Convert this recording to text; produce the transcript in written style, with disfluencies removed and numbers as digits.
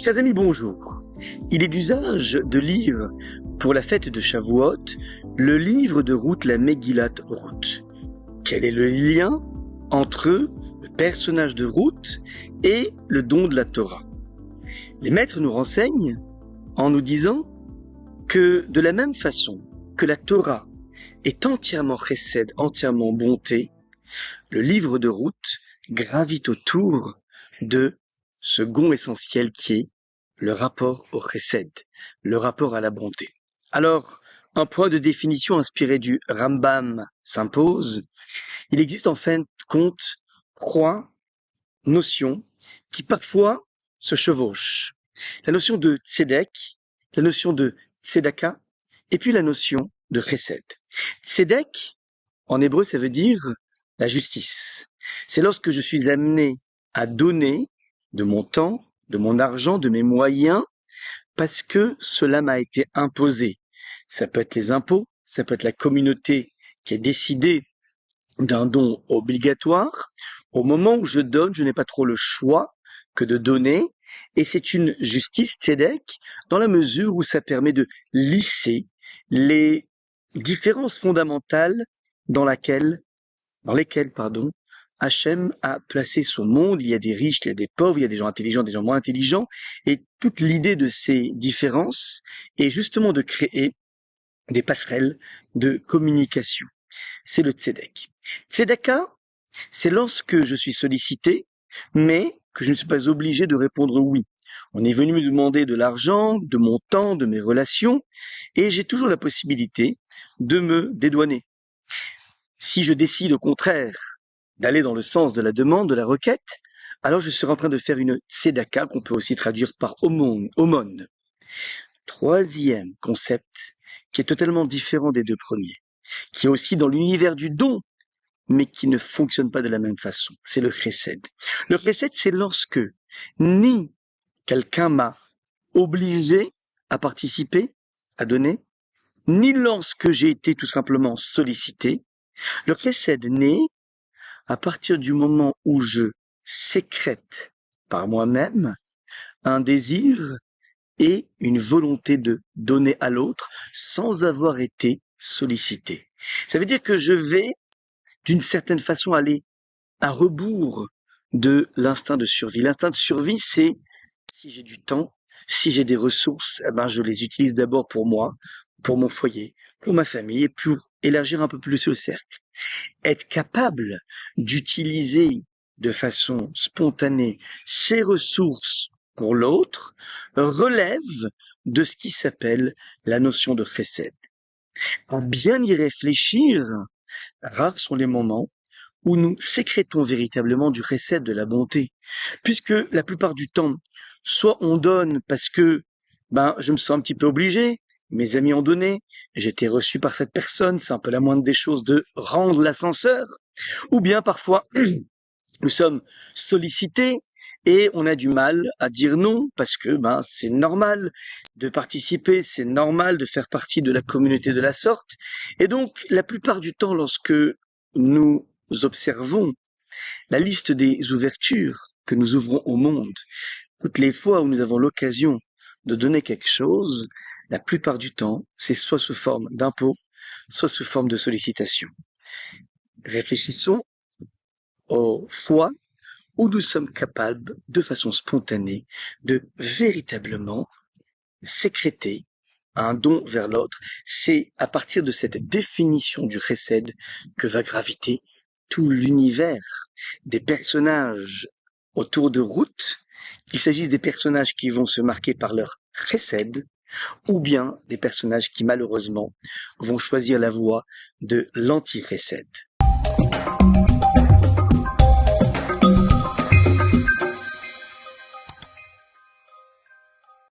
Chers amis, bonjour. Il est d'usage de lire pour la fête de Shavuot le livre de Ruth, la Megillat Ruth. Quel est le lien entre le personnage de Ruth et le don de la Torah? Les maîtres nous renseignent en nous disant que de la même façon que la Torah est entièrement chesed, entièrement bonté, le livre de Ruth gravite autour de ce gond essentiel qui est le rapport au chesed, le rapport à la bonté. Alors, un point de définition inspiré du Rambam s'impose. Il existe en fin de compte 3 notions qui parfois se chevauchent. La notion de tzedek, la notion de tzedaka, et puis la notion de chesed. Tzedek, en hébreu, ça veut dire la justice. C'est lorsque je suis amené à donner de mon temps, de mon argent, de mes moyens, parce que cela m'a été imposé. Ça peut être les impôts, ça peut être la communauté qui a décidé d'un don obligatoire. Au moment où je donne, je n'ai pas trop le choix que de donner, et c'est une justice tzedek dans la mesure où ça permet de lisser les différences fondamentales dans lesquelles, Hachem a placé son monde. Il y a des riches, il y a des pauvres, il y a des gens intelligents, des gens moins intelligents, et toute l'idée de ces différences est justement de créer des passerelles de communication. C'est le tzedek. Tzedaka, c'est lorsque je suis sollicité, mais que je ne suis pas obligé de répondre oui. On est venu me demander de l'argent, de mon temps, de mes relations, et j'ai toujours la possibilité de me dédouaner. Si je décide au contraire d'aller dans le sens de la demande, de la requête, alors je serai en train de faire une tzedaka, qu'on peut aussi traduire par aumône. Troisième concept, qui est totalement différent des deux premiers, qui est aussi dans l'univers du don, mais qui ne fonctionne pas de la même façon. C'est le chesed. Le chesed, c'est lorsque ni quelqu'un m'a obligé à participer, à donner, ni lorsque j'ai été tout simplement sollicité. Le chesed naît à partir du moment où je sécrète par moi-même un désir et une volonté de donner à l'autre sans avoir été sollicité. Ça veut dire que je vais, d'une certaine façon, aller à rebours de l'instinct de survie. L'instinct de survie, c'est si j'ai du temps, si j'ai des ressources, je les utilise d'abord pour moi, pour mon foyer, pour ma famille et pour élargir un peu plus le cercle. Être capable d'utiliser de façon spontanée ces ressources pour l'autre relève de ce qui s'appelle la notion de chesed. À bien y réfléchir, rares sont les moments où nous sécrétons véritablement du chesed, de la bonté, puisque la plupart du temps, soit on donne parce que je me sens un petit peu obligé, mes amis ont donné, j'ai été reçu par cette personne, c'est un peu la moindre des choses de rendre l'ascenseur, ou bien parfois nous sommes sollicités et on a du mal à dire non parce que c'est normal de participer, c'est normal de faire partie de la communauté de la sorte. Et donc la plupart du temps, lorsque nous observons la liste des ouvertures que nous ouvrons au monde, toutes les fois où nous avons l'occasion de donner quelque chose, la plupart du temps, c'est soit sous forme d'impôt, soit sous forme de sollicitation. Réfléchissons aux fois où nous sommes capables, de façon spontanée, de véritablement sécréter un don vers l'autre. C'est à partir de cette définition du chesed que va graviter tout l'univers des personnages autour de Ruth, qu'il s'agisse des personnages qui vont se marquer par leur chesed, ou bien des personnages qui malheureusement vont choisir la voie de l'anti-chesed.